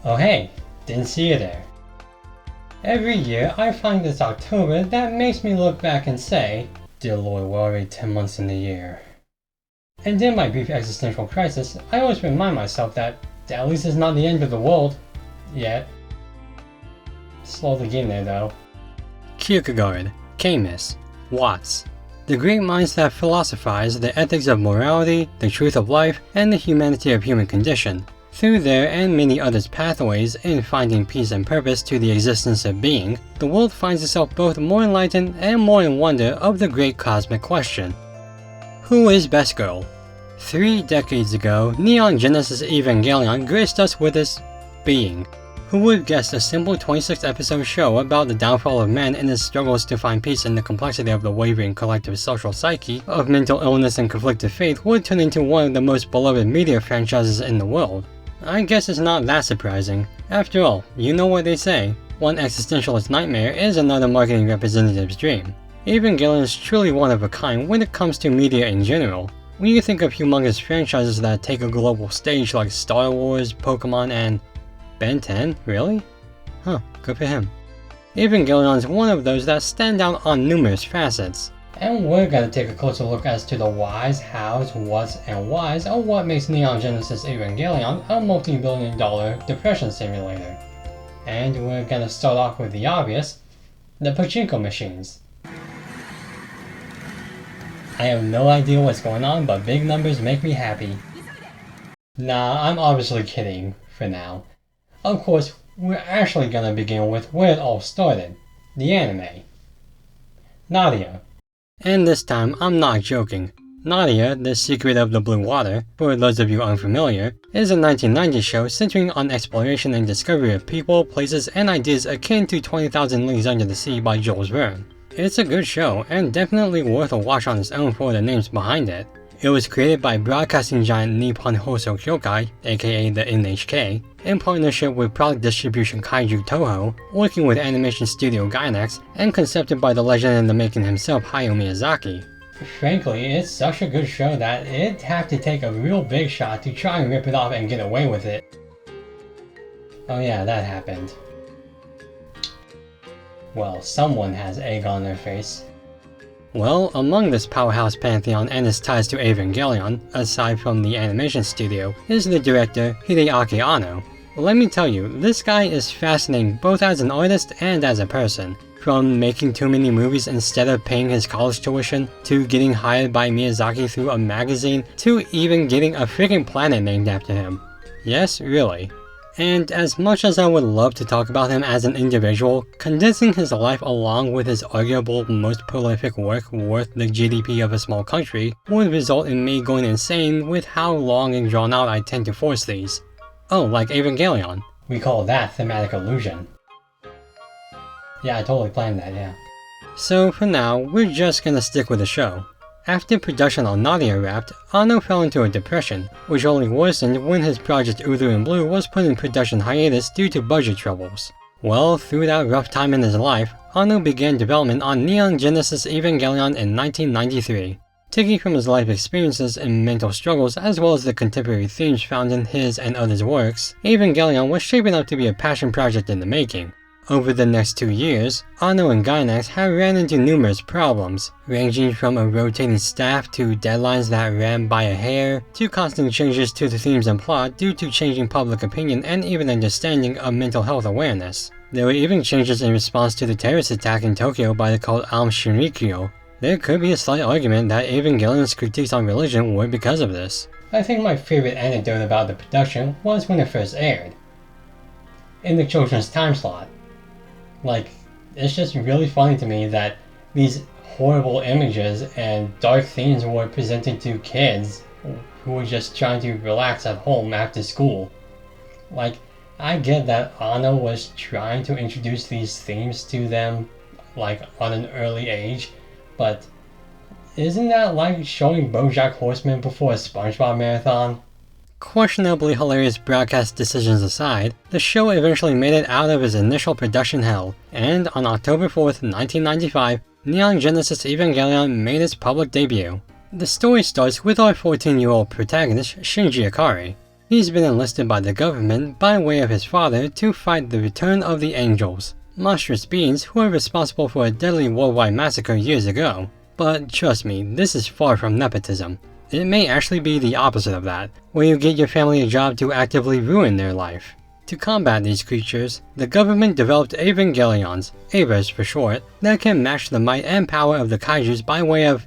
Oh hey, didn't see you there. Every year I find this October that makes me look back and say, dear Lord, we're already 10 months in the year. And in my brief existential crisis, I always remind myself that at least it's not the end of the world. Yet. Slowly getting there though. Kierkegaard, Camus, Watts. The great minds that philosophize the ethics of morality, the truth of life, and the humanity of human condition. Through their and many others' pathways in finding peace and purpose to the existence of being, the world finds itself both more enlightened and more in wonder of the great cosmic question. Who is Best Girl? 3 decades ago, Neon Genesis Evangelion graced us with its being. Who would guess a simple 26-episode show about the downfall of man and his struggles to find peace in the complexity of the wavering collective social psyche of mental illness and conflicted faith would turn into one of the most beloved media franchises in the world? I guess it's not that surprising. After all, you know what they say, one existentialist nightmare is another marketing representative's dream. Evangelion is truly one of a kind when it comes to media in general. When you think of humongous franchises that take a global stage like Star Wars, Pokemon, and Ben 10, really? Huh, good for him. Evangelion is one of those that stand out on numerous facets. And we're gonna take a closer look as to the whys, hows, whats, and whys of what makes Neon Genesis Evangelion a multi-billion-dollar depression simulator. And we're gonna start off with the obvious, the pachinko machines. I have no idea what's going on, but big numbers make me happy. Nah, I'm obviously kidding, for now. Of course, we're actually gonna begin with where it all started, the anime. Nadia. And this time, I'm not joking. Nadia, The Secret of the Blue Water, for those of you unfamiliar, is a 1990s show centering on exploration and discovery of people, places, and ideas akin to 20,000 Leagues Under the Sea by Jules Verne. It's a good show, and definitely worth a watch on its own for the names behind it. It was created by broadcasting giant Nippon Hoso Kyokai, aka the NHK, in partnership with product distribution Kaiju Toho, working with animation studio Gainax, and conceived by the legend in the making himself Hayao Miyazaki. Frankly, it's such a good show that it'd have to take a real big shot to try and rip it off and get away with it. Oh yeah, that happened. Well, someone has egg on their face. Well, among this powerhouse pantheon and its ties to Evangelion, aside from the animation studio, is the director Hideaki Anno. Let me tell you, this guy is fascinating both as an artist and as a person. From making too many movies instead of paying his college tuition, to getting hired by Miyazaki through a magazine, to even getting a freaking planet named after him. Yes, really. And as much as I would love to talk about him as an individual, condensing his life along with his arguable most prolific work worth the GDP of a small country would result in me going insane with how long and drawn out I tend to force these. Oh, like Evangelion. We call that thematic illusion. Yeah, I totally planned that, yeah. So for now, we're just gonna stick with the show. After production on Nadia wrapped, Anno fell into a depression, which only worsened when his project Uthru in Blue was put in production hiatus due to budget troubles. Well, through that rough time in his life, Anno began development on Neon Genesis Evangelion in 1993. Taking from his life experiences and mental struggles as well as the contemporary themes found in his and others' works, Evangelion was shaping up to be a passion project in the making. Over the next 2 years, Anno and Gainax have ran into numerous problems, ranging from a rotating staff to deadlines that ran by a hair, to constant changes to the themes and plot due to changing public opinion and even understanding of mental health awareness. There were even changes in response to the terrorist attack in Tokyo by the cult Aum Shinrikyo. There could be a slight argument that Evangelion's critiques on religion were because of this. I think my favorite anecdote about the production was when it first aired. In the children's time slot. Like, it's just really funny to me that these horrible images and dark themes were presented to kids who were just trying to relax at home after school. Like, I get that Anno was trying to introduce these themes to them, like, on an early age, but isn't that like showing BoJack Horseman before a SpongeBob marathon? Questionably hilarious broadcast decisions aside, the show eventually made it out of its initial production hell, and on October 4th, 1995, Neon Genesis Evangelion made its public debut. The story starts with our 14-year-old protagonist, Shinji Ikari. He's been enlisted by the government by way of his father to fight the return of the Angels, monstrous beings who are responsible for a deadly worldwide massacre years ago. But trust me, this is far from nepotism. It may actually be the opposite of that, where you get your family a job to actively ruin their life. To combat these creatures, the government developed Evangelions, Evas for short, that can match the might and power of the kaijus by way of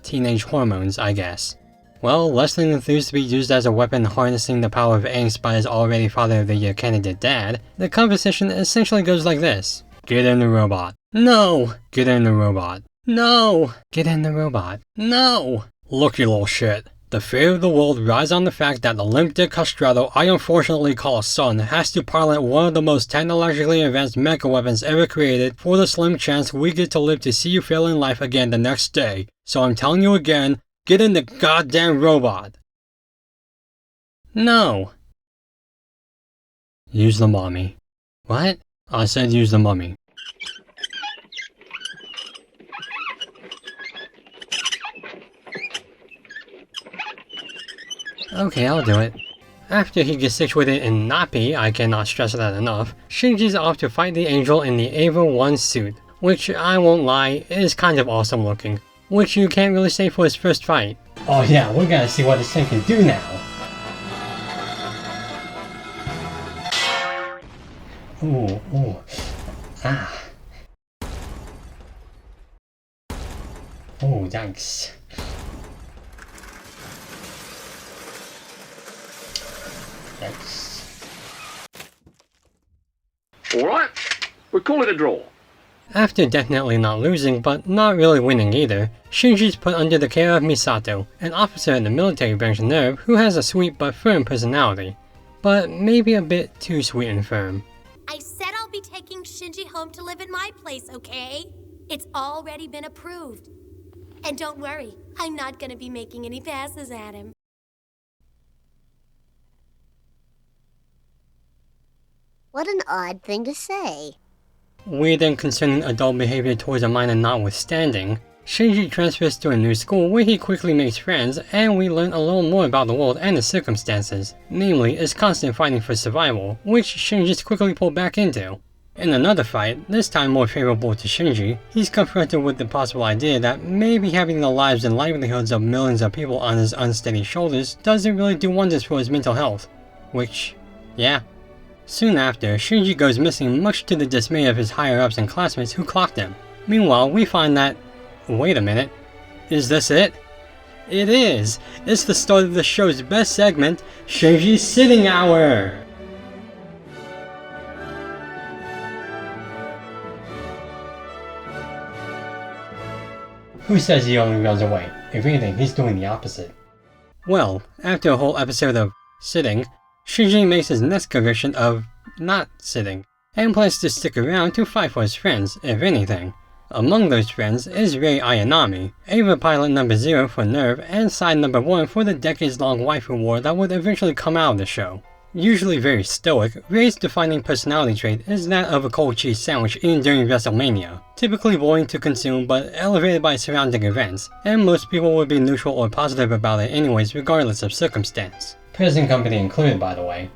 teenage hormones, I guess. Well, less than enthused to be used as a weapon harnessing the power of angst by his already Father of the Year candidate dad, the conversation essentially goes like this. Get in the robot. No! Get in the robot. No! Get in the robot. No! Look, you little shit. The fate of the world rides on the fact that the limp-dick castrato I unfortunately call son has to pilot one of the most technologically advanced mecha weapons ever created for the slim chance we get to live to see you fail in life again the next day. So I'm telling you again, get in the goddamn robot. No. Use the mommy. What? I said use the mummy. Okay, I'll do it. After he gets situated in Napi, I cannot stress that enough, Shinji's off to fight the Angel in the Eva 1 suit, which, I won't lie, is kind of awesome looking, which you can't really say for his first fight. Oh yeah, we're gonna see what this thing can do now. Ooh. Ah. Oh, thanks. Alright, we call it a draw. After definitely not losing, but not really winning either, Shinji's put under the care of Misato, an officer in the military branch NERV who has a sweet but firm personality. But maybe a bit too sweet and firm. I said I'll be taking Shinji home to live in my place, okay? It's already been approved. And don't worry, I'm not gonna be making any passes at him. What an odd thing to say. Weird and concerning adult behavior towards a minor notwithstanding, Shinji transfers to a new school where he quickly makes friends and we learn a little more about the world and its circumstances, namely its constant fighting for survival, which Shinji's quickly pulled back into. In another fight, this time more favorable to Shinji, he's confronted with the possible idea that maybe having the lives and livelihoods of millions of people on his unsteady shoulders doesn't really do wonders for his mental health. Which, yeah. Soon after, Shinji goes missing much to the dismay of his higher-ups and classmates who clocked him. Meanwhile, we find that... wait a minute. Is this it? It is! It's the start of the show's best segment, Shinji's Sitting Hour! Who says he only runs away? If anything, he's doing the opposite. Well, after a whole episode of sitting, Shinji makes his next conviction of not sitting, and plans to stick around to fight for his friends, if anything. Among those friends is Rei Ayanami, Eva Pilot number 0 for NERV and side number 1 for the decades-long waifu war that would eventually come out of the show. Usually very stoic, Rei's defining personality trait is that of a cold cheese sandwich eaten during WrestleMania, typically boring to consume but elevated by surrounding events, and most people would be neutral or positive about it anyways regardless of circumstance. Present company included, by the way.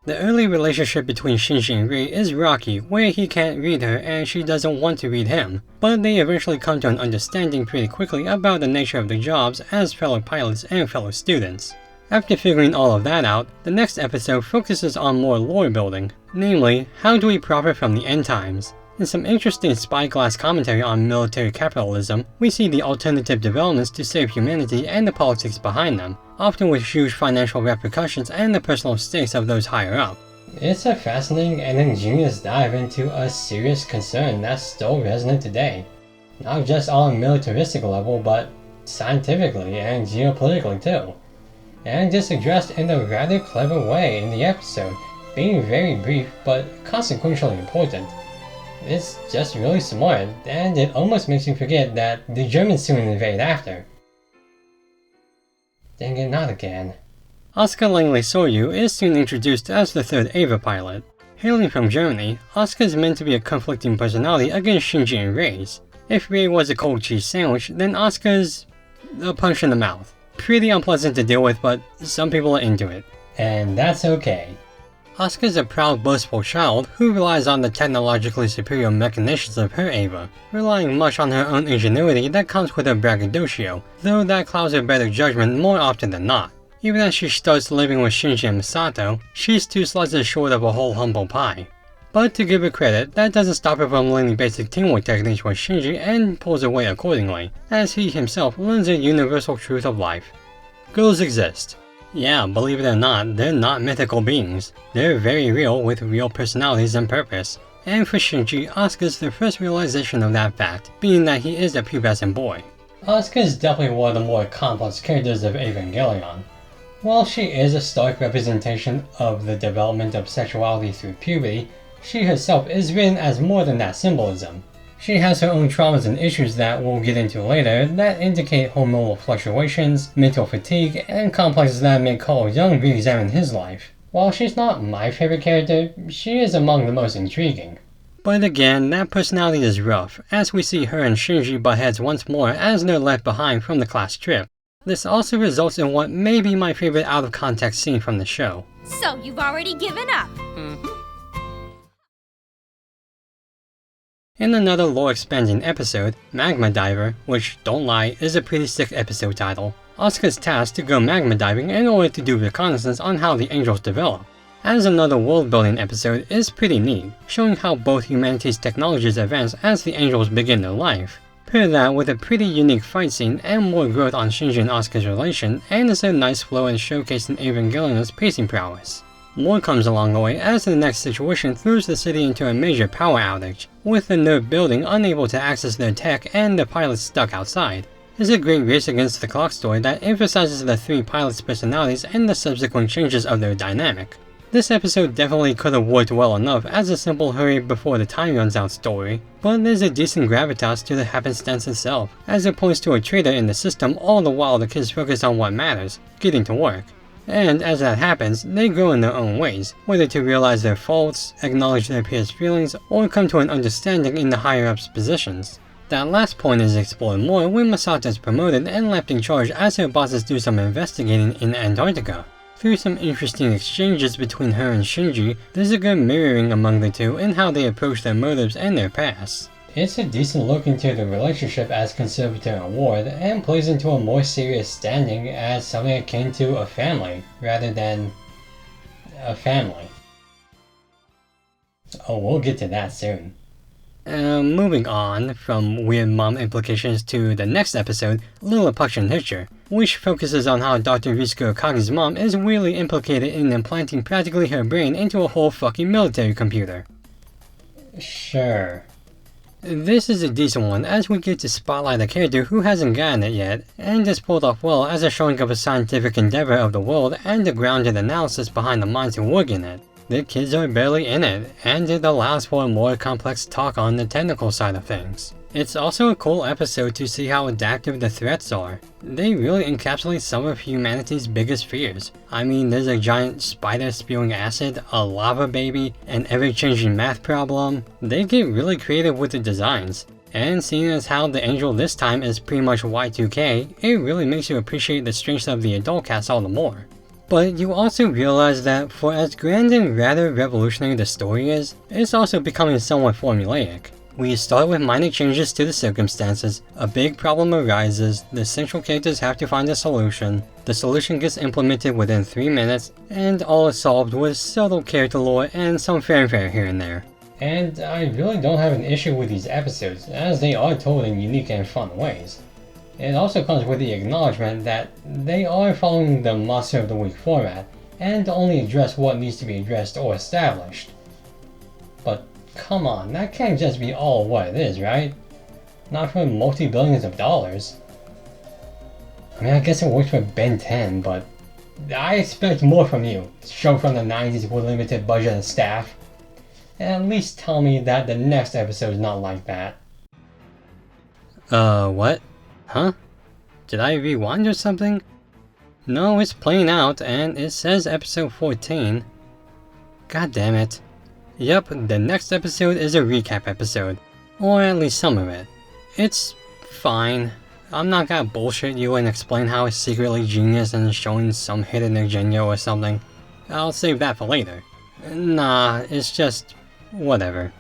The early relationship between Shinji and Rei is rocky, where he can't read her and she doesn't want to read him, but they eventually come to an understanding pretty quickly about the nature of their jobs as fellow pilots and fellow students. After figuring all of that out, the next episode focuses on more lore building, namely, how do we profit from the end times? In some interesting spyglass commentary on military capitalism, we see the alternative developments to save humanity and the politics behind them, often with huge financial repercussions and the personal stakes of those higher up. It's a fascinating and ingenious dive into a serious concern that's still resonant today. Not just on a militaristic level, but scientifically and geopolitically too. And just addressed in a rather clever way in the episode, being very brief but consequentially important. It's just really smart, and it almost makes you forget that the Germans soon invade after. Dang it, not again. Asuka Langley Soryu is soon introduced as the third Eva pilot. Hailing from Germany, Asuka is meant to be a conflicting personality against Shinji and Rei's. If Rei was a cold cheese sandwich, then Asuka's a punch in the mouth. pretty unpleasant to deal with, but some people are into it. And that's okay. Asuka's a proud, boastful child who relies on the technologically superior machinations of her Eva, relying much on her own ingenuity that comes with her braggadocio, though that clouds her better judgment more often than not. Even as she starts living with Shinji and Misato, she's 2 slices short of a whole humble pie. But to give her credit, that doesn't stop her from learning basic teamwork techniques with Shinji and pulls her weight accordingly, as he himself learns a universal truth of life. Girls exist. Yeah, believe it or not, they're not mythical beings. They're very real with real personalities and purpose. And for Shinji, Asuka's the first realization of that fact, being that he is a pubescent boy. Asuka is definitely one of the more complex characters of Evangelion. While she is a stark representation of the development of sexuality through puberty, she herself is written as more than that symbolism. She has her own traumas and issues that we'll get into later that indicate hormonal fluctuations, mental fatigue, and complexes that make Carl Jung re-examine his life. While she's not my favorite character, she is among the most intriguing. But again, that personality is rough, as we see her and Shinji butt heads once more as they're left behind from the class trip. This also results in what may be my favorite out-of-context scene from the show. So you've already given up? In another lore-expanding episode, Magma Diver, which, don't lie, is a pretty sick episode title, Asuka's tasked to go magma diving in order to do reconnaissance on how the angels develop. As another world-building episode is pretty neat, showing how both humanity's technologies advance as the angels begin their life. Pair that with a pretty unique fight scene and more growth on Shinji and Asuka's relation, and it's a nice flow in showcasing Evangelion's pacing prowess. More comes along the way as the next situation throws the city into a major power outage, with the NERV building unable to access their tech and the pilots stuck outside. It's a great race against the clock story that emphasizes the 3 pilots' personalities and the subsequent changes of their dynamic. This episode definitely could have worked well enough as a simple hurry before the time runs out story, but there's a decent gravitas to the happenstance itself, as it points to a traitor in the system all the while the kids focus on what matters, getting to work. And as that happens, they grow in their own ways, whether to realize their faults, acknowledge their peers' feelings, or come to an understanding in the higher-ups' positions. That last point is explored more when Misato is promoted and left in charge as her bosses do some investigating in Antarctica. Through some interesting exchanges between her and Shinji, there's a good mirroring among the two in how they approach their motives and their pasts. It's a decent look into the relationship as conservator and ward, and plays into a more serious standing as something akin to a family, rather than a family. Oh, we'll get to that soon. Moving on from weird mom implications to the next episode, Lillipuction Hitcher, which focuses on how Dr. Ritsuko Kage's mom is weirdly implicated in implanting practically her brain into a whole fucking military computer. Sure. This is a decent one as we get to spotlight a character who hasn't gotten it yet, and is pulled off well as a showing of a scientific endeavor of the world and the grounded analysis behind the minds who work in it. The kids are barely in it, and it allows for a more complex talk on the technical side of things. It's also a cool episode to see how adaptive the threats are. They really encapsulate some of humanity's biggest fears. I mean, there's a giant spider spewing acid, a lava baby, an ever-changing math problem. They get really creative with the designs. And seeing as how the angel this time is pretty much Y2K, it really makes you appreciate the strengths of the adult cast all the more. But you also realize that for as grand and rather revolutionary the story is, it's also becoming somewhat formulaic. We start with minor changes to the circumstances, a big problem arises, the central characters have to find a solution, the solution gets implemented within 3 minutes, and all is solved with subtle character lore and some fanfare here and there. And I really don't have an issue with these episodes, as they are told in unique and fun ways. It also comes with the acknowledgement that they are following the Monster of the Week format, and only address what needs to be addressed or established. But come on, that can't just be all what it is, right? Not for multi-billions of dollars. I mean, I guess it works for Ben 10, but I expect more from you. Show from the 90s with limited budget and staff. And at least tell me that the next episode is not like that. What? Huh? Did I rewind or something? No, it's playing out, and it says episode 14. God damn it. Yep, the next episode is a recap episode. Or at least some of it. It's fine. I'm not gonna bullshit you and explain how he's secretly genius and showing some hidden agenda or something. I'll save that for later. Nah, it's just... whatever.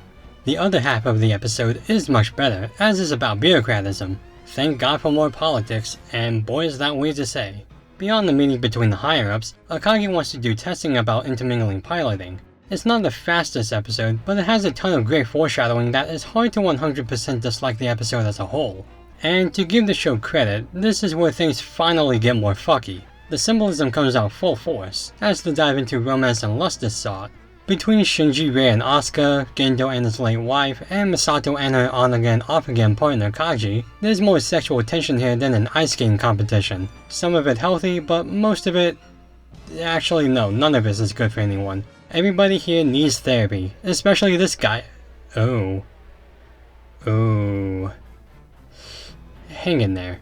The other half of the episode is much better, as is about bureaucratism. Thank God for more politics, and boy is that weird to say. Beyond the meeting between the higher-ups, Akagi wants to do testing about intermingling piloting. It's not the fastest episode, but it has a ton of great foreshadowing that is hard to 100% dislike the episode as a whole. And to give the show credit, this is where things finally get more fucky. The symbolism comes out full force, as the dive into romance and lust is sought. Between Shinji, Rei and Asuka, Gendo and his late wife, and Misato and her on-again, off-again partner Kaji, there's more sexual tension here than an ice skating competition. Some of it healthy, but most of it... actually no, none of this is good for anyone. Everybody here needs therapy, especially this guy. Oh. Hang in there.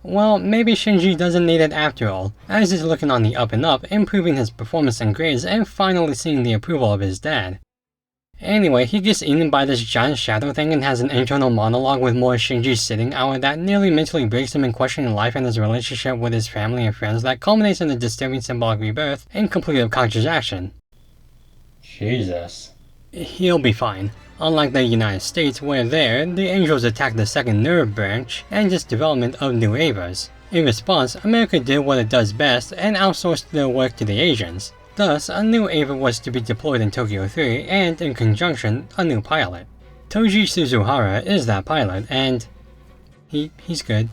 Well, maybe Shinji doesn't need it after all, as he's looking on the up and up, improving his performance and grades and finally seeing the approval of his dad. Anyway, he gets eaten by this giant shadow thing and has an internal monologue with more Shinji sitting hour that nearly mentally breaks him in questioning life and his relationship with his family and friends that culminates in a disturbing symbolic rebirth and complete unconscious action. Jesus. He'll be fine. Unlike the United States, where there, the Angels attacked the second nerve branch and its development of new Avas. In response, America did what it does best and outsourced their work to the Asians. Thus, a new Ava was to be deployed in Tokyo 3 and, in conjunction, a new pilot. Toji Suzuhara is that pilot, and he's good.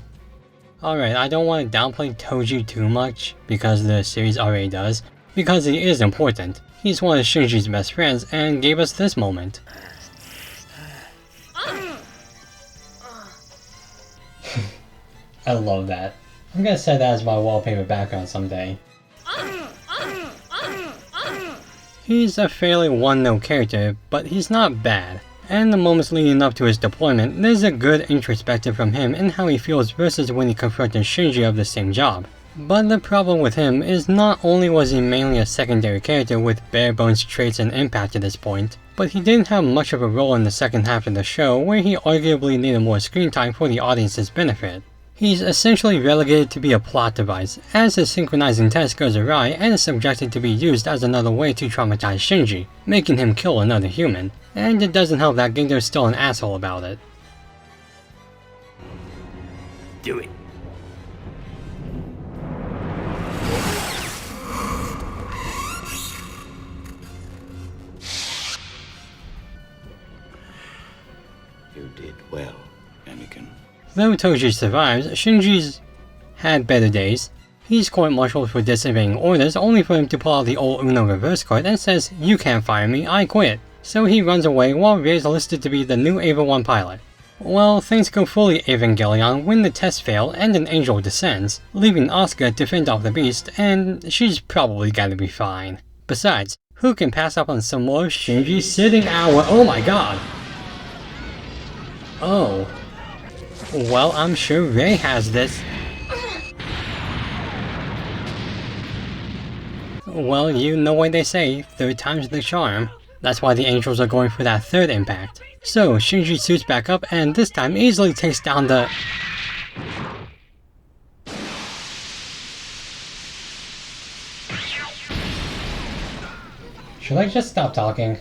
Alright, I don't want to downplay Toji too much, because the series already does, because he is important. He's one of Shinji's best friends and gave us this moment. I love that. I'm gonna set that as my wallpaper background someday. He's a fairly one-note character, but he's not bad. And the moments leading up to his deployment, there's a good introspective from him in how he feels versus when he confronted Shinji of the same job. But the problem with him is not only was he mainly a secondary character with bare-bones traits and impact at this point, but he didn't have much of a role in the second half of the show where he arguably needed more screen time for the audience's benefit. He's essentially relegated to be a plot device, as his synchronizing test goes awry and is subjected to be used as another way to traumatize Shinji, making him kill another human, and it doesn't help that Gendo's still an asshole about it. Do it. You did well, Anakin. Though Toji survives, Shinji's had better days. He's court-martialed for disobeying orders only for him to pull out the old Uno reverse card and says, "You can't fire me, I quit." So he runs away while Rei is listed to be the new Ava 1 pilot. Well, things go fully Evangelion when the tests fail and an angel descends, leaving Asuka to fend off the beast, and she's probably gotta be fine. Besides, who can pass up on some more Shinji sitting hour? Oh my god! Oh. Well, I'm sure Rei has this. Well, you know what they say, third time's the charm. That's why the Angels are going for that third impact. So, Shinji suits back up and this time easily takes down the... Should I just stop talking?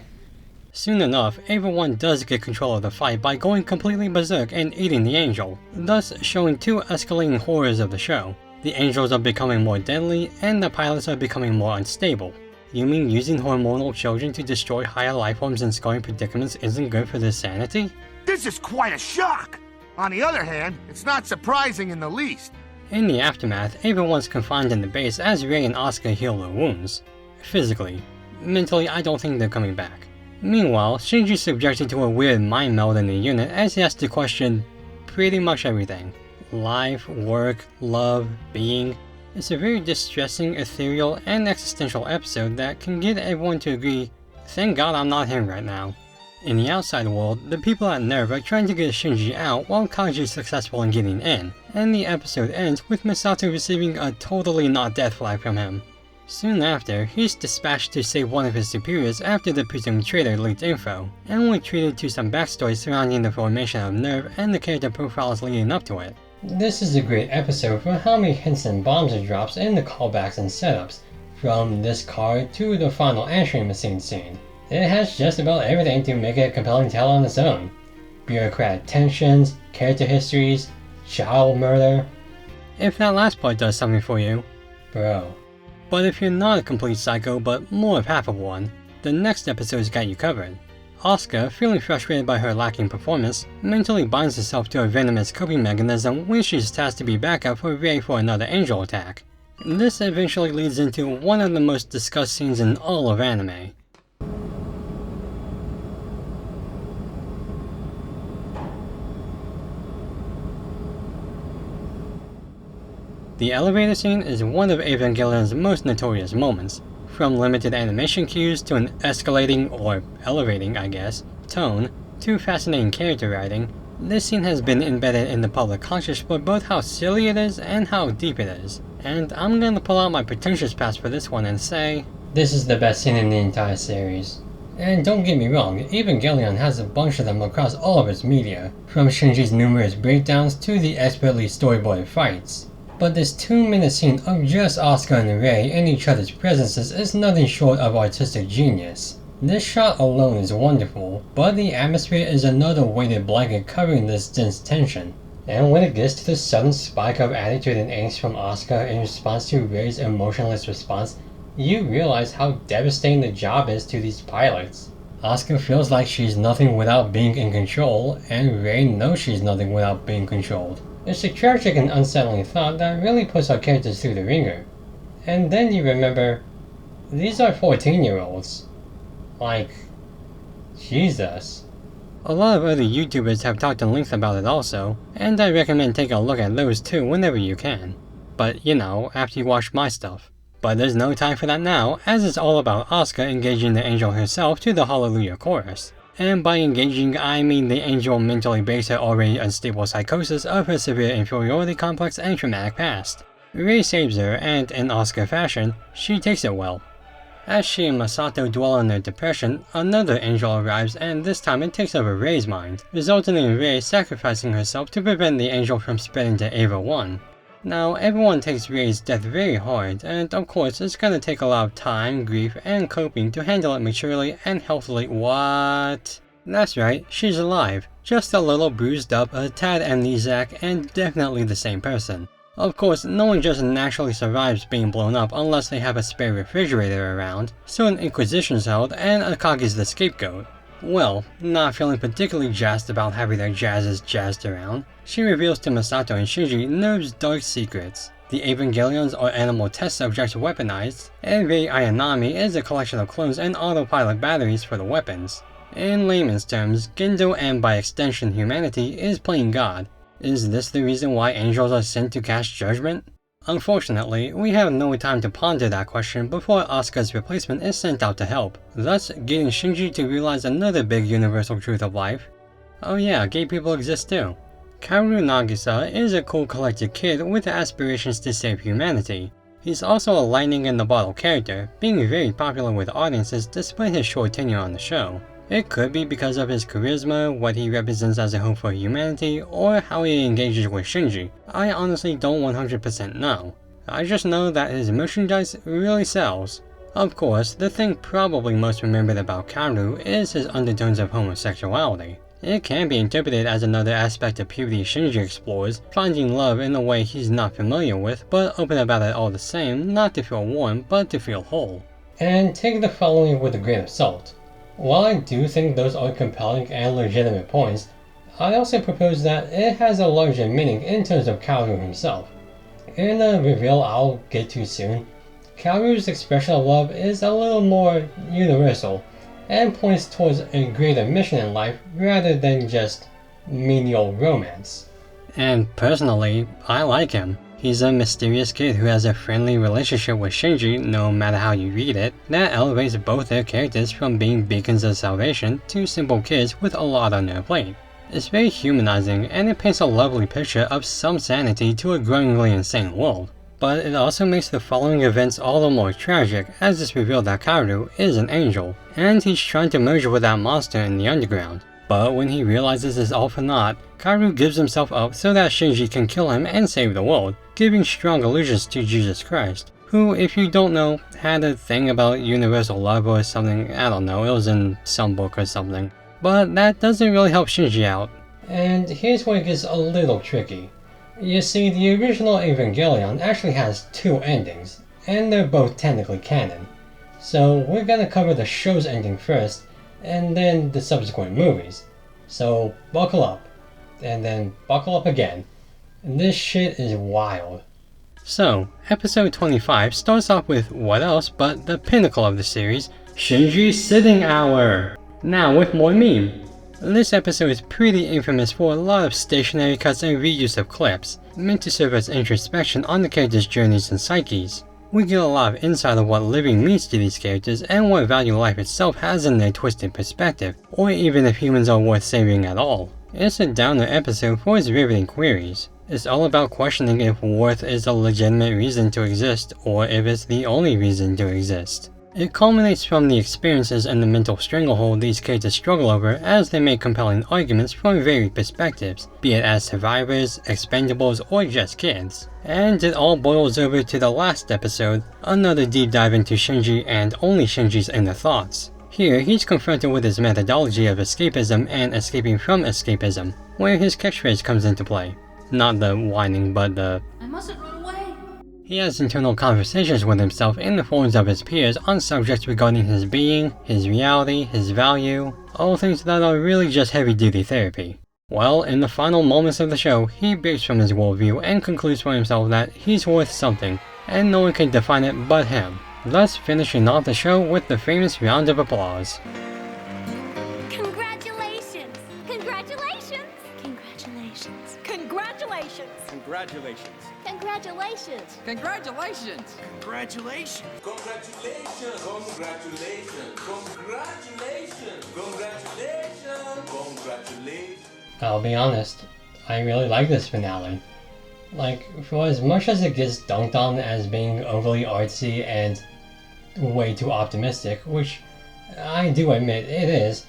Soon enough, Ava 1 does get control of the fight by going completely berserk and eating the Angel, thus showing two escalating horrors of the show. The Angels are becoming more deadly, and the pilots are becoming more unstable. You mean using hormonal children to destroy higher lifeforms in scarring predicaments isn't good for their sanity? This is quite a shock! On the other hand, it's not surprising in the least. In the aftermath, Ava 1's confined in the base as Rei and Asuka heal their wounds. Physically. Mentally, I don't think they're coming back. Meanwhile, Shinji's subjected to a weird mind meld in the unit as he has to question pretty much everything. Life, work, love, being. It's a very distressing, ethereal, and existential episode that can get everyone to agree, thank God I'm not him right now. In the outside world, the people at NERV are trying to get Shinji out while Kaji is successful in getting in, and the episode ends with Misato receiving a totally not death flag from him. Soon after, he's dispatched to save one of his superiors after the presumed traitor leaked info, and we're treated to some backstory surrounding the formation of NERV and the character profiles leading up to it. This is a great episode for how many hints and bombs it drops in the callbacks and setups, from this car to the final answering machine scene. It has just about everything to make it a compelling tale on its own. Bureaucratic tensions, character histories, child murder. If that last part does something for you. Bro. But if you're not a complete psycho but more of half of one, the next episode's got you covered. Asuka, feeling frustrated by her lacking performance, mentally binds herself to a venomous coping mechanism when she's tasked to be backup for Rei for another angel attack. This eventually leads into one of the most discussed scenes in all of anime. The elevator scene is one of Evangelion's most notorious moments. From limited animation cues to an escalating, or elevating I guess, tone, to fascinating character writing, this scene has been embedded in the public conscious for both how silly it is and how deep it is. And I'm gonna pull out my pretentious pass for this one and say, this is the best scene in the entire series. And don't get me wrong, Evangelion has a bunch of them across all of its media, from Shinji's numerous breakdowns to the expertly storyboarded fights. But this 2-minute scene of just Asuka and Rei in each other's presences is nothing short of artistic genius. This shot alone is wonderful, but the atmosphere is another weighted blanket covering this dense tension. And when it gets to the sudden spike of attitude and angst from Asuka in response to Rei's emotionless response, you realize how devastating the job is to these pilots. Asuka feels like she's nothing without being in control, and Rei knows she's nothing without being controlled. It's a tragic and unsettling thought that really puts our characters through the ringer. And then you remember, these are 14-year-olds. Like, Jesus. A lot of other YouTubers have talked in length about it also, and I recommend taking a look at those too whenever you can. But, you know, after you watch my stuff. But there's no time for that now, as it's all about Asuka engaging the angel herself to the Hallelujah chorus. And by engaging, I mean the angel mentally based her already unstable psychosis of her severe inferiority complex and traumatic past. Rei saves her, and in Asuka fashion, she takes it well. As she and Masato dwell on their depression, another angel arrives, and this time it takes over Rei's mind, resulting in Rei sacrificing herself to prevent the angel from spreading to Eva 1. Now, everyone takes Rei's death very hard, and of course it's gonna take a lot of time, grief, and coping to handle it maturely and healthily. What? That's right, she's alive, just a little bruised up, a tad amnesiac, and definitely the same person. Of course, no one just naturally survives being blown up unless they have a spare refrigerator around, so an Inquisition's held and Akagi's the scapegoat. Well, not feeling particularly jazzed about having their jazzes jazzed around, she reveals to Masato and Shinji NERV's dark secrets. The Evangelions are animal test subjects weaponized, and Rei Ayanami is a collection of clones and autopilot batteries for the weapons. In layman's terms, Gendo and by extension humanity is playing God. Is this the reason why angels are sent to cast judgment? Unfortunately, we have no time to ponder that question before Asuka's replacement is sent out to help, thus getting Shinji to realize another big universal truth of life. Oh yeah, gay people exist too. Kaoru Nagisa is a cool collected kid with aspirations to save humanity. He's also a lightning in the bottle character, being very popular with audiences despite his short tenure on the show. It could be because of his charisma, what he represents as a hope for humanity, or how he engages with Shinji. I honestly don't 100% know. I just know that his merchandise really sells. Of course, the thing probably most remembered about Kaoru is his undertones of homosexuality. It can be interpreted as another aspect of puberty Shinji explores, finding love in a way he's not familiar with, but open about it all the same, not to feel warm, but to feel whole. And take the following with a grain of salt. While I do think those are compelling and legitimate points, I also propose that it has a larger meaning in terms of Kaoru himself. In a reveal I'll get to soon, Kaoru's expression of love is a little more universal, and points towards a greater mission in life rather than just menial romance. And personally, I like him. He's a mysterious kid who has a friendly relationship with Shinji, no matter how you read it, that elevates both their characters from being beacons of salvation to simple kids with a lot on their plate. It's very humanizing, and it paints a lovely picture of some sanity to a growingly insane world. But it also makes the following events all the more tragic, as it's revealed that Kaoru is an angel, and he's trying to merge with that monster in the underground. But when he realizes it's all for naught, Kaoru gives himself up so that Shinji can kill him and save the world, giving strong allusions to Jesus Christ, who, if you don't know, had a thing about universal love or something. I don't know, it was in some book or something. But that doesn't really help Shinji out. And here's where it gets a little tricky. You see, the original Evangelion actually has 2 endings, and they're both technically canon. So we're gonna cover the show's ending first, and then the subsequent movies. So buckle up, and then buckle up again. This shit is wild. So, episode 25 starts off with what else but the pinnacle of the series, Shinji's Sitting Hour! Now with more meme. This episode is pretty infamous for a lot of stationary cuts and reuse of clips, meant to serve as introspection on the characters' journeys and psyches. We get a lot of insight of what living means to these characters and what value life itself has in their twisted perspective, or even if humans are worth saving at all. It's a downer episode for its riveting queries. It's all about questioning if worth is a legitimate reason to exist, or if it's the only reason to exist. It culminates from the experiences and the mental stranglehold these characters struggle over as they make compelling arguments from varied perspectives, be it as survivors, expendables, or just kids. And it all boils over to the last episode, another deep dive into Shinji and only Shinji's inner thoughts. Here, he's confronted with his methodology of escapism and escaping from escapism, where his catchphrase comes into play. Not the whining, but the I mustn't run away. He has internal conversations with himself in the forms of his peers on subjects regarding his being, his reality, his value, all things that are really just heavy-duty therapy. Well, in the final moments of the show, he breaks from his worldview and concludes for himself that he's worth something, and no one can define it but him, thus finishing off the show with the famous round of applause. Congratulations! Congratulations! Congratulations! Congratulations! Congratulations. Congratulations! Congratulations! Congratulations. Congratulations! Congratulations! Congratulations! Congratulations! Congratulations! I'll be honest, I really like this finale. Like, for as much as it gets dunked on as being overly artsy and way too optimistic, which I do admit it is,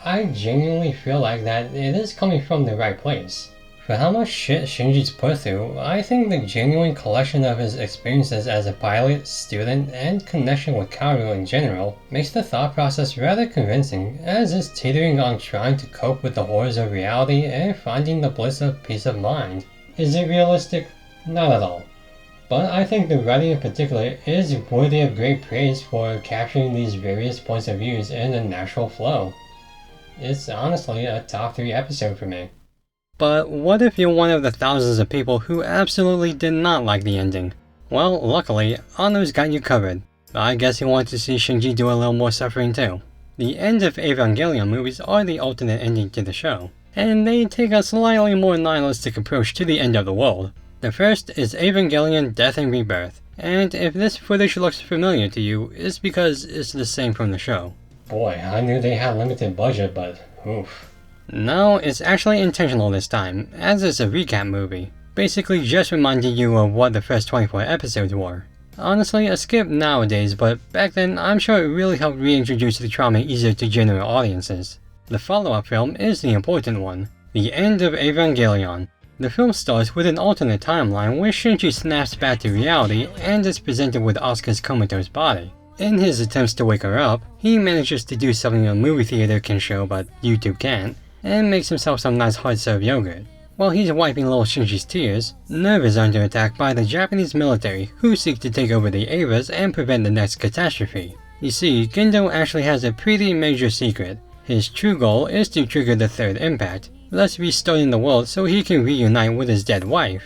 I genuinely feel like that it is coming from the right place. For how much shit Shinji's put through, I think the genuine collection of his experiences as a pilot, student, and connection with Kaoru in general makes the thought process rather convincing, as it's teetering on trying to cope with the horrors of reality and finding the bliss of peace of mind. Is it realistic? Not at all. But I think the writing in particular is worthy of great praise for capturing these various points of views in a natural flow. It's honestly a top 3 episode for me. But what if you're one of the thousands of people who absolutely did not like the ending? Well, luckily, Ano's got you covered. I guess he wanted to see Shinji do a little more suffering too. The end of Evangelion movies are the alternate ending to the show, and they take a slightly more nihilistic approach to the end of the world. The first is Evangelion Death and Rebirth, and if this footage looks familiar to you, it's because it's the same from the show. Boy, I knew they had limited budget, but oof. No, it's actually intentional this time, as it's a recap movie, basically just reminding you of what the first 24 episodes were. Honestly, a skip nowadays, but back then I'm sure it really helped reintroduce the trauma easier to general audiences. The follow-up film is the important one, The End of Evangelion. The film starts with an alternate timeline where Shinji snaps back to reality and is presented with Asuka's comatose body. In his attempts to wake her up, he manages to do something a movie theater can show but YouTube can't, and makes himself some nice hard-served yogurt. While he's wiping little Shinji's tears, NERV is under attack by the Japanese military who seek to take over the Avas and prevent the next catastrophe. You see, Gendo actually has a pretty major secret. His true goal is to trigger the third impact, thus restarting the world so he can reunite with his dead wife,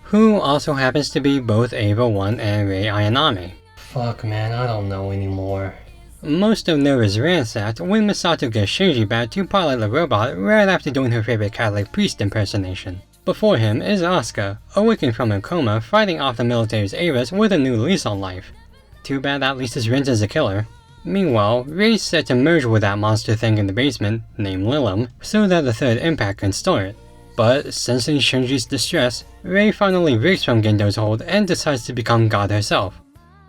who also happens to be both Ava 1 and Rei Ayanami. Fuck man, I don't know anymore. Most of NERV is ransacked when Misato gets Shinji back to pilot the robot right after doing her favorite Catholic priest impersonation. Before him is Asuka, awakened from her coma, fighting off the military's Avas with a new lease on life. Too bad at least his rent as a killer. Meanwhile, Rei's set to merge with that monster thing in the basement, named Lilim, so that the third impact can start. But sensing Shinji's distress, Rei finally breaks from Gendo's hold and decides to become God herself.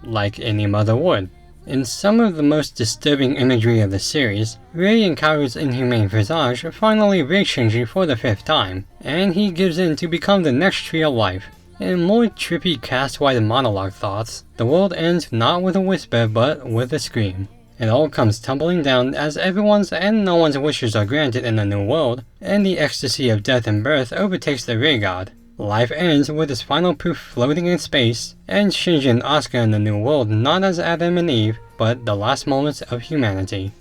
Like any mother would. In some of the most disturbing imagery of the series, Rei and Kaoru's inhumane visage finally breaks Shinji for the 5th time, and he gives in to become the next tree of life. In more trippy cast-wide monologue thoughts, the world ends not with a whisper but with a scream. It all comes tumbling down as everyone's and no one's wishes are granted in the new world, and the ecstasy of death and birth overtakes the Rei God. Life ends with his final proof floating in space, and Shinji and Asuka in the new world not as Adam and Eve, but the last moments of humanity.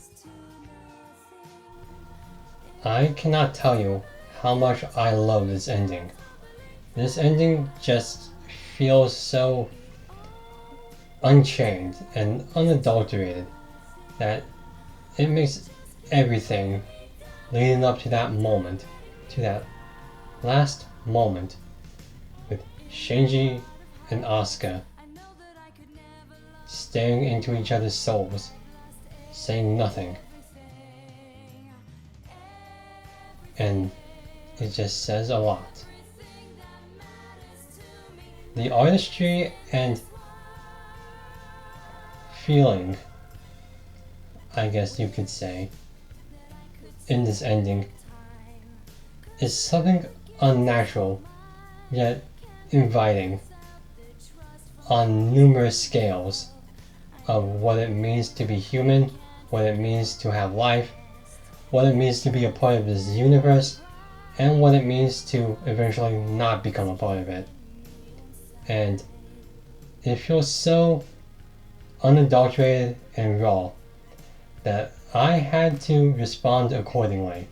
I cannot tell you how much I love this ending. This ending just feels so unchained and unadulterated that it makes everything leading up to that moment, to that last moment with Shinji and Asuka staring into each other's souls, saying nothing. And it just says a lot. The artistry and feeling, I guess you could say, in this ending is something unnatural yet inviting on numerous scales of what it means to be human, what it means to have life, what it means to be a part of this universe, and what it means to eventually not become a part of it. And it feels so unadulterated and raw that I had to respond accordingly.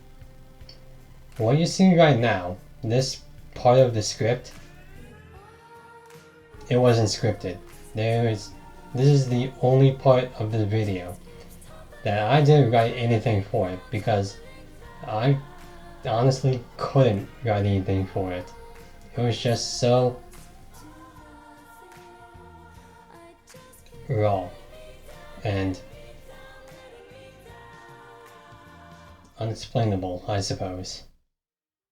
What you're seeing right now, this part of the script, it wasn't scripted. This is the only part of the video that I didn't write anything for it because I honestly couldn't write anything for it. It was just so raw and unexplainable, I suppose.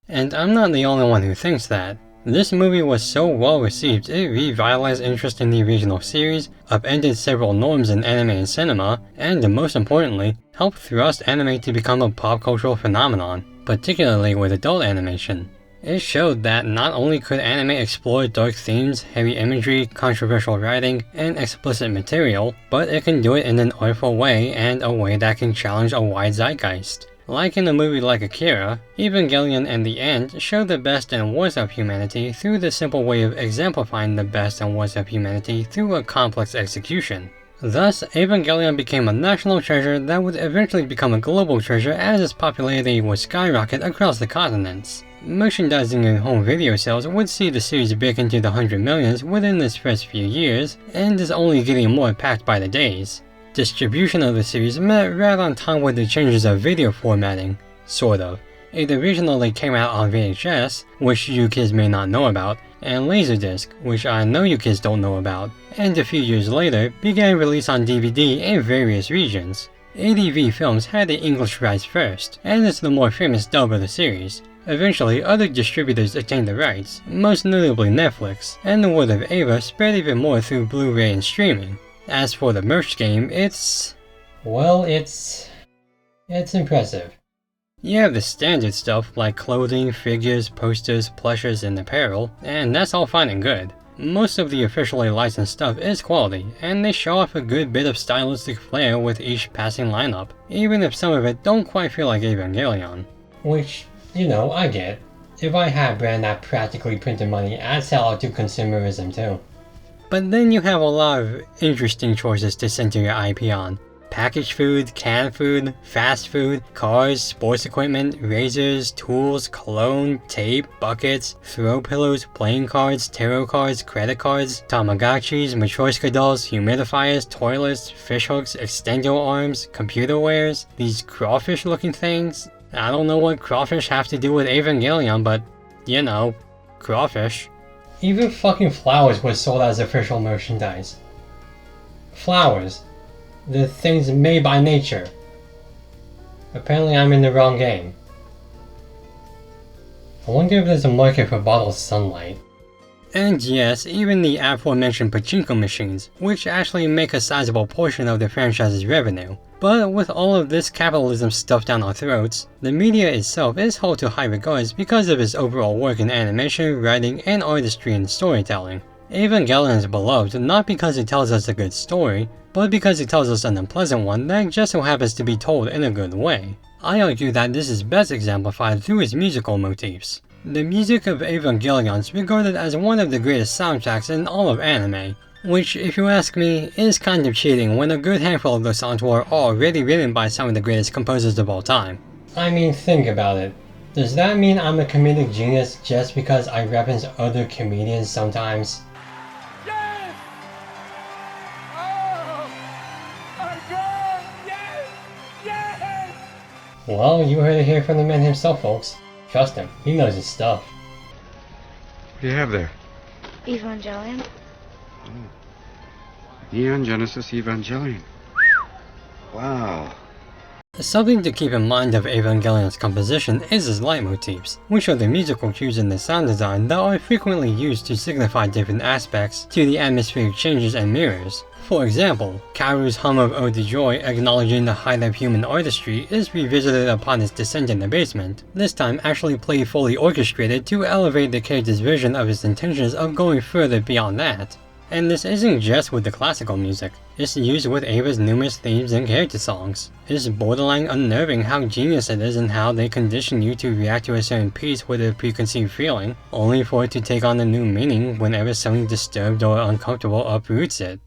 And I'm not the only one who thinks that. This movie was so well received, it revitalized interest in the original series, upended several norms in anime and cinema, and most importantly, helped thrust anime to become a pop cultural phenomenon, particularly with adult animation. It showed that not only could anime explore dark themes, heavy imagery, controversial writing, and explicit material, but it can do it in an artful way and a way that can challenge a wide zeitgeist. Like in a movie like Akira, Evangelion and The End show the best and worst of humanity through the simple way of exemplifying the best and worst of humanity through a complex execution. Thus, Evangelion became a national treasure that would eventually become a global treasure as its popularity would skyrocket across the continents. Merchandising and home video sales would see the series break into the 100 millions within its first few years, and is only getting more packed by the days. Distribution of the series met right on time with the changes of video formatting, sort of. It originally came out on VHS, which you kids may not know about, and Laserdisc, which I know you kids don't know about, and a few years later began release on DVD in various regions. ADV Films had the English rights first, and is the more famous dub of the series. Eventually, other distributors attained the rights, most notably Netflix, and the word of Ava spread even more through Blu-ray and streaming. As for the merch game, it's impressive. You have the standard stuff like clothing, figures, posters, plushes, and apparel, and that's all fine and good. Most of the officially licensed stuff is quality, and they show off a good bit of stylistic flair with each passing lineup, even if some of it don't quite feel like Evangelion. Which, I get. If I had a brand that practically printed money, I'd sell out to consumerism too. But then you have a lot of interesting choices to center your IP on. Packaged food, canned food, fast food, cars, sports equipment, razors, tools, cologne, tape, buckets, throw pillows, playing cards, tarot cards, credit cards, Tamagotchis, Matryoshka dolls, humidifiers, toilets, fish hooks, extendo arms, computer wares, these crawfish looking things. I don't know what crawfish have to do with Evangelion, but, crawfish. Even fucking flowers were sold as official merchandise. Flowers. The things made by nature. Apparently I'm in the wrong game. I wonder if there's a market for bottled sunlight. And yes, even the aforementioned pachinko machines, which actually make a sizable portion of the franchise's revenue. But with all of this capitalism stuffed down our throats, the media itself is held to high regards because of its overall work in animation, writing, and artistry and storytelling. Evangelion is beloved not because it tells us a good story, but because it tells us an unpleasant one that just so happens to be told in a good way. I argue that this is best exemplified through its musical motifs. The music of Evangelion is regarded as one of the greatest soundtracks in all of anime, which, if you ask me, is kind of cheating when a good handful of those songs were already written by some of the greatest composers of all time. I mean, think about it. Does that mean I'm a comedic genius just because I reference other comedians sometimes? Yes! Oh! My God! Yes! Yes! Well, you heard it here from the man himself, folks. Trust him, he knows his stuff. What do you have there? Evangelion. Neon Genesis Evangelion. Wow. Something to keep in mind of Evangelion's composition is its leitmotifs, which are the musical cues in the sound design that are frequently used to signify different aspects to the atmospheric changes and mirrors. For example, Kaoru's hum of Ode to Joy acknowledging the height of human artistry is revisited upon its descent in the basement, this time actually playfully orchestrated to elevate the character's vision of his intentions of going further beyond that. And this isn't just with the classical music, it's used with Ava's numerous themes and character songs. It's borderline unnerving how genius it is and how they condition you to react to a certain piece with a preconceived feeling, only for it to take on a new meaning whenever something disturbed or uncomfortable uproots it.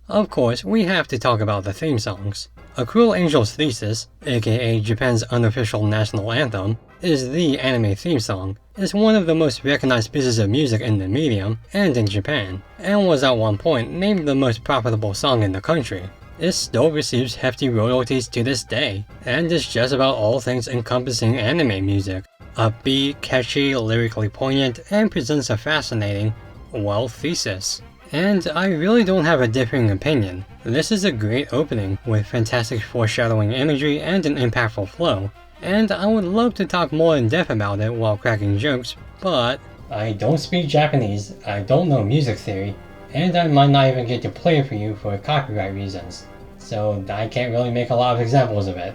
Of course, we have to talk about the theme songs. A Cruel Angel's Thesis, aka Japan's unofficial national anthem, is the anime theme song. It's one of the most recognized pieces of music in the medium and in Japan, and was at one point named the most profitable song in the country. It still receives hefty royalties to this day, and is just about all things encompassing anime music. Upbeat, catchy, lyrically poignant, and presents a fascinating, well, thesis. And I really don't have a differing opinion. This is a great opening, with fantastic foreshadowing imagery and an impactful flow, and I would love to talk more in depth about it while cracking jokes, but I don't speak Japanese, I don't know music theory, and I might not even get to play it for you for copyright reasons, so I can't really make a lot of examples of it.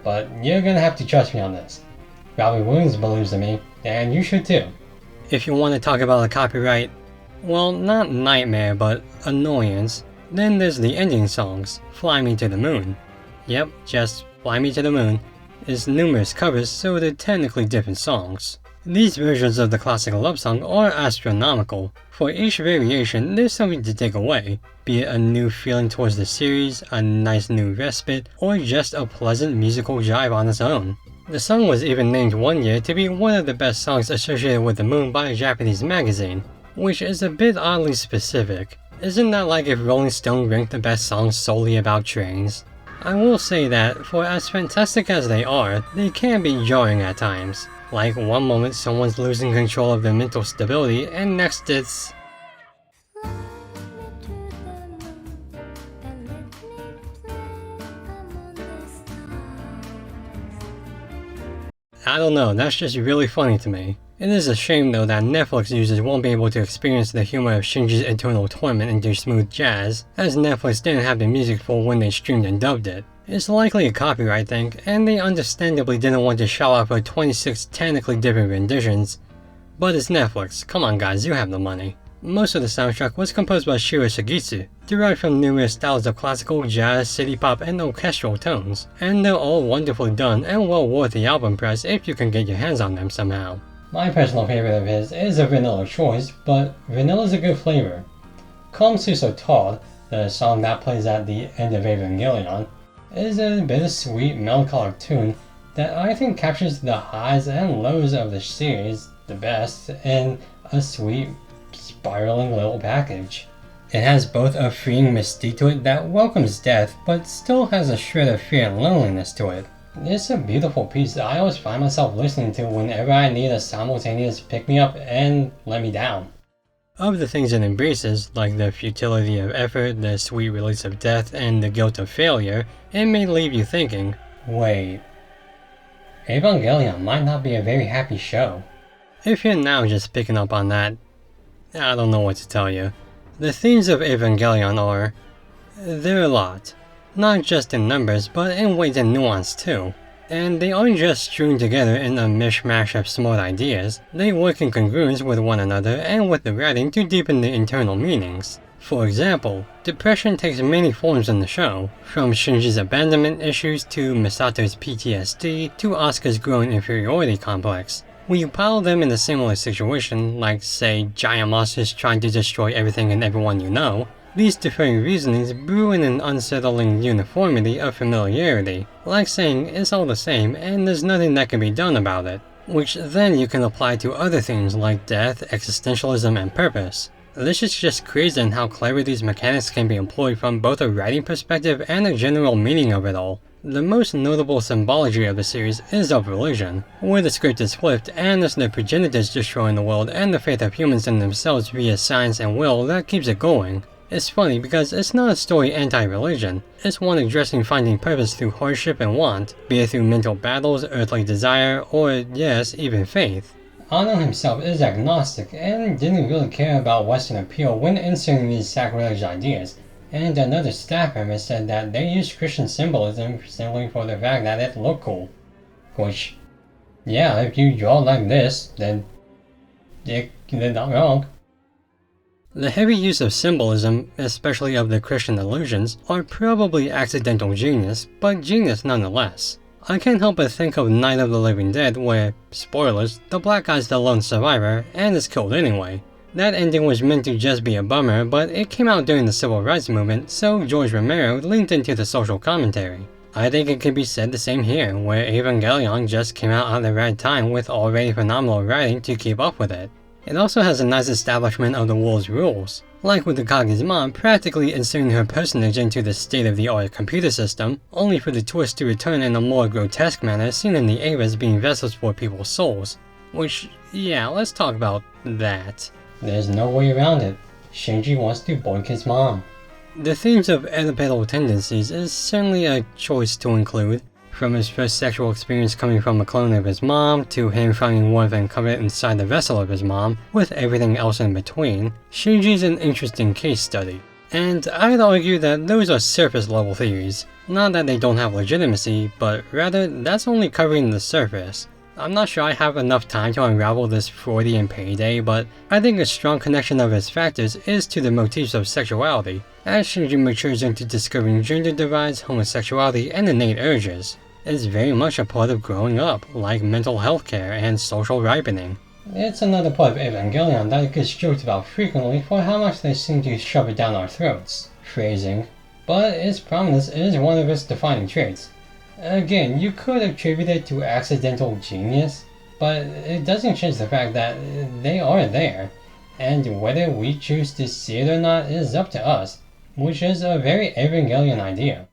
But you're gonna have to trust me on this. Robbie Williams believes in me, and you should too. If you want to talk about a copyright, well, not nightmare, but annoyance, then there's the ending songs, Fly Me to the Moon. Yep, just Fly Me to the Moon. Is numerous covers, so they're technically different songs. These versions of the classic love song are astronomical. For each variation, there's something to take away, be it a new feeling towards the series, a nice new respite, or just a pleasant musical jive on its own. The song was even named one year to be one of the best songs associated with the moon by a Japanese magazine, which is a bit oddly specific. Isn't that like if Rolling Stone ranked the best songs solely about trains? I will say that, for as fantastic as they are, they can be jarring at times. Like one moment someone's losing control of their mental stability, and next it's... I don't know, that's just really funny to me. It is a shame though that Netflix users won't be able to experience the humor of Shinji's Eternal Torment in their smooth jazz, as Netflix didn't have the music for when they streamed and dubbed it. It's likely a copyright thing, and they understandably didn't want to shell out for 26 technically different renditions. But it's Netflix, come on guys, you have the money. Most of the soundtrack was composed by Shiro Sugitsu, derived from numerous styles of classical, jazz, city pop, and orchestral tones, and they're all wonderfully done and well worth the album price if you can get your hands on them somehow. My personal favorite of his is a vanilla choice, but vanilla's a good flavor. Comme Ce So Todd, the song that plays at the end of Evangelion, is a bittersweet, melancholic tune that I think captures the highs and lows of the series the best in a sweet, spiraling little package. It has both a freeing mystique to it that welcomes death, but still has a shred of fear and loneliness to it. It's a beautiful piece that I always find myself listening to whenever I need a simultaneous pick-me-up and let me down. Of the things it embraces, like the futility of effort, the sweet release of death, and the guilt of failure, it may leave you thinking, wait, Evangelion might not be a very happy show. If you're now just picking up on that, I don't know what to tell you. The themes of Evangelion are... they're a lot. Not just in numbers, but in weight and nuance too. And they aren't just strewn together in a mishmash of smart ideas, they work in congruence with one another and with the writing to deepen the internal meanings. For example, depression takes many forms in the show, from Shinji's abandonment issues to Misato's PTSD to Asuka's growing inferiority complex. When you pile them in a similar situation, like say giant monsters trying to destroy everything and everyone you know, these differing reasonings brew in an unsettling uniformity of familiarity, like saying it's all the same and there's nothing that can be done about it, which then you can apply to other themes like death, existentialism, and purpose. This is just crazy in how clever these mechanics can be employed from both a writing perspective and a general meaning of it all. The most notable symbology of the series is of religion, where the script is flipped and it's the progenitors destroying the world and the faith of humans in themselves via science and will that keeps it going. It's funny because it's not a story anti-religion, it's one addressing finding purpose through hardship and want, be it through mental battles, earthly desire, or yes, even faith. Anno himself is agnostic and didn't really care about Western appeal when inserting these sacrilege ideas, and another staff member said that they used Christian symbolism simply for the fact that it looked cool. Which, yeah, if you draw like this, then they're not wrong. The heavy use of symbolism, especially of the Christian allusions, are probably accidental genius, but genius nonetheless. I can't help but think of Night of the Living Dead where, spoilers, the black guy's the lone survivor and is killed anyway. That ending was meant to just be a bummer, but it came out during the civil rights movement, so George Romero leaned into the social commentary. I think it could be said the same here, where Evangelion just came out at the right time with already phenomenal writing to keep up with it. It also has a nice establishment of the world's rules, like with the Kage's mom practically inserting her personage into the state-of-the-art computer system, only for the twist to return in a more grotesque manner seen in the Avas being vessels for people's souls. Which, yeah, let's talk about that. There's no way around it. Shinji wants to boink his mom. The themes of Oedipal tendencies is certainly a choice to include, from his first sexual experience coming from a clone of his mom, to him finding warmth and comfort inside the vessel of his mom, with everything else in between, Shinji's an interesting case study. And I'd argue that those are surface level theories. Not that they don't have legitimacy, but rather that's only covering the surface. I'm not sure I have enough time to unravel this Freudian payday, but I think a strong connection of its factors is to the motifs of sexuality, as Shinji matures into discovering gender divides, homosexuality, and innate urges. It's very much a part of growing up, like mental health care and social ripening. It's another part of Evangelion that gets joked about frequently for how much they seem to shove it down our throats. Phrasing. But its prominence is one of its defining traits. Again, you could attribute it to accidental genius, but it doesn't change the fact that they are there, and whether we choose to see it or not is up to us, which is a very Evangelion idea.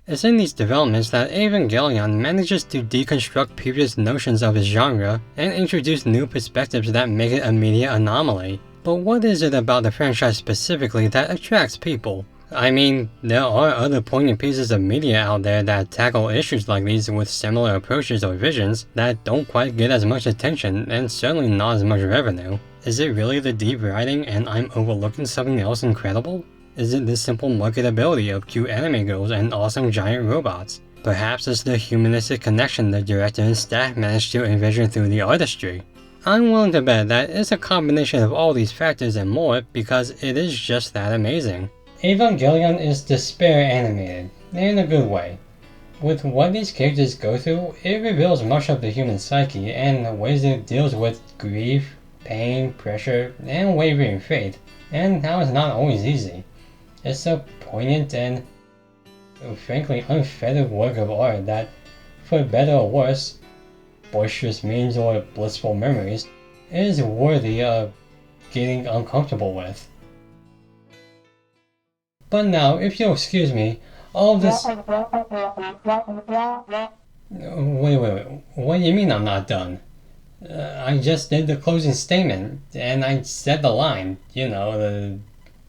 It's in these developments that Evangelion manages to deconstruct previous notions of its genre and introduce new perspectives that make it a media anomaly. But what is it about the franchise specifically that attracts people? I mean, there are other poignant pieces of media out there that tackle issues like these with similar approaches or visions that don't quite get as much attention and certainly not as much revenue. Is it really the deep writing and I'm overlooking something else incredible? Is it the simple marketability of cute anime girls and awesome giant robots? Perhaps it's the humanistic connection the director and staff managed to envision through the artistry. I'm willing to bet that it's a combination of all these factors and more because it is just that amazing. Evangelion is despair animated, in a good way. With what these characters go through, it reveals much of the human psyche and the ways it deals with grief, pain, pressure, and wavering faith, and how it's not always easy. It's a poignant and, frankly, unfettered work of art that, for better or worse, boisterous memes or blissful memories, is worthy of getting uncomfortable with. But now, if you'll excuse me, all this... Wait, what do you mean I'm not done? I just did the closing statement, and I said the line, you know,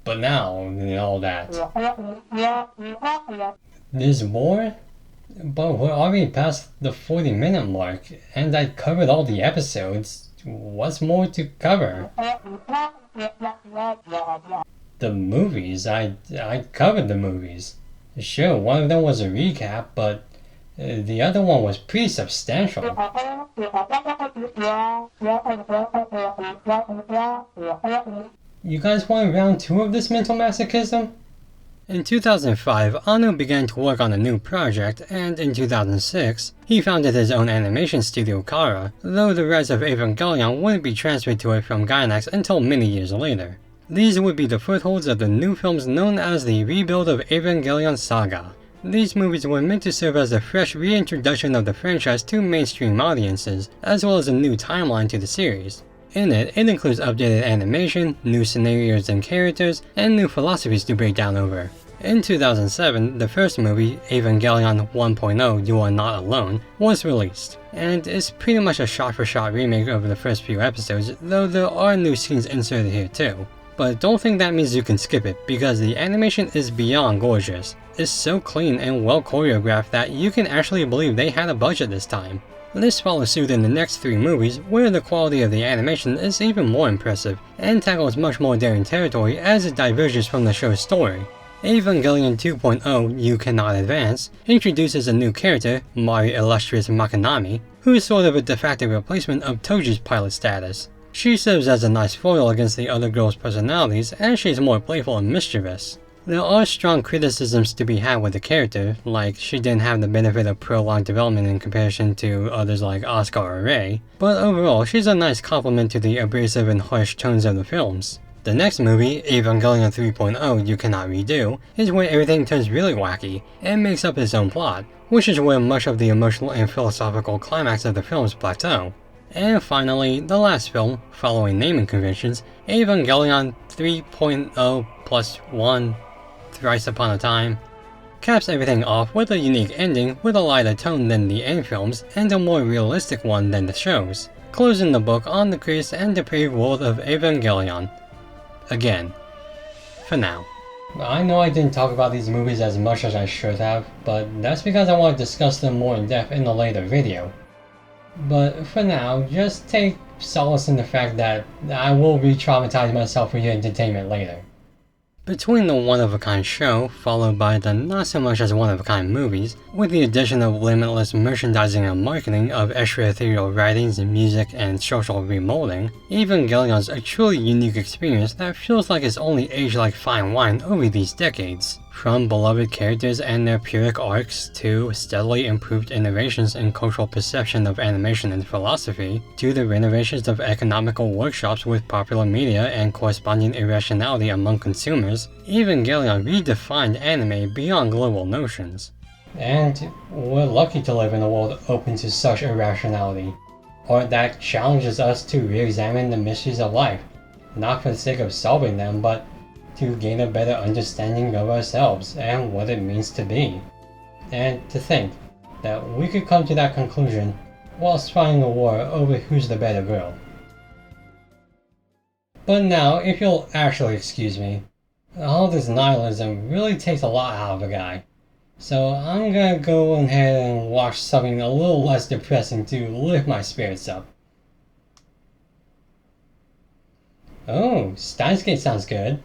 but now, and all that. There's more? But we're already past the 40-minute mark, and I covered all the episodes. What's more to cover? The movies? I covered the movies. Sure, one of them was a recap, but the other one was pretty substantial. You guys want round 2 of this mental masochism? In 2005, Anno began to work on a new project, and in 2006, he founded his own animation studio Kara, though the rights of Evangelion wouldn't be transferred to it from Gainax until many years later. These would be the footholds of the new films known as the Rebuild of Evangelion Saga. These movies were meant to serve as a fresh reintroduction of the franchise to mainstream audiences, as well as a new timeline to the series. In it includes updated animation, new scenarios and characters, and new philosophies to break down over. In 2007, the first movie, Evangelion 1.0 You Are Not Alone, was released, and is pretty much a shot-for-shot remake of the first few episodes, though there are new scenes inserted here too. But don't think that means you can skip it, because the animation is beyond gorgeous. It's so clean and well choreographed that you can actually believe they had a budget this time. This follows suit in the next 3 movies, where the quality of the animation is even more impressive, and tackles much more daring territory as it diverges from the show's story. Evangelion 2.0 You Cannot Advance introduces a new character, Mari Illustrious Makanami, who is sort of a de facto replacement of Toji's pilot status. She serves as a nice foil against the other girls' personalities, as she's more playful and mischievous. There are strong criticisms to be had with the character, like she didn't have the benefit of prolonged development in comparison to others like Asuka or Rei, but overall she's a nice complement to the abrasive and harsh tones of the films. The next movie, Evangelion 3.0 You Cannot Redo, is where everything turns really wacky, and makes up its own plot, which is where much of the emotional and philosophical climax of the films plateau. And finally, the last film, following naming conventions, Evangelion 3.0 plus 1, Thrice Upon a Time, caps everything off with a unique ending with a lighter tone than the end films and a more realistic one than the shows, closing the book on the cursed and depraved world of Evangelion. Again. For now. I know I didn't talk about these movies as much as I should have, but that's because I want to discuss them more in depth in a later video. But for now, just take solace in the fact that I will re-traumatize myself for your entertainment later. Between the one-of-a-kind show, followed by the not-so-much-as one-of-a-kind movies, with the addition of limitless merchandising and marketing of extra-ethereal writings, music, and social remolding, Evangelion's a truly unique experience that feels like it's only aged like fine wine over these decades. From beloved characters and their Pyrrhic arcs, to steadily improved innovations in cultural perception of animation and philosophy, to the renovations of economical workshops with popular media and corresponding irrationality among consumers, Evangelion redefined anime beyond global notions. And we're lucky to live in a world open to such irrationality, or that challenges us to re-examine the mysteries of life, not for the sake of solving them, but to gain a better understanding of ourselves and what it means to be. And to think that we could come to that conclusion whilst fighting a war over who's the better girl. But now, if you'll actually excuse me, all this nihilism really takes a lot out of a guy. So I'm gonna go ahead and watch something a little less depressing to lift my spirits up. Oh, Steins Gate sounds good.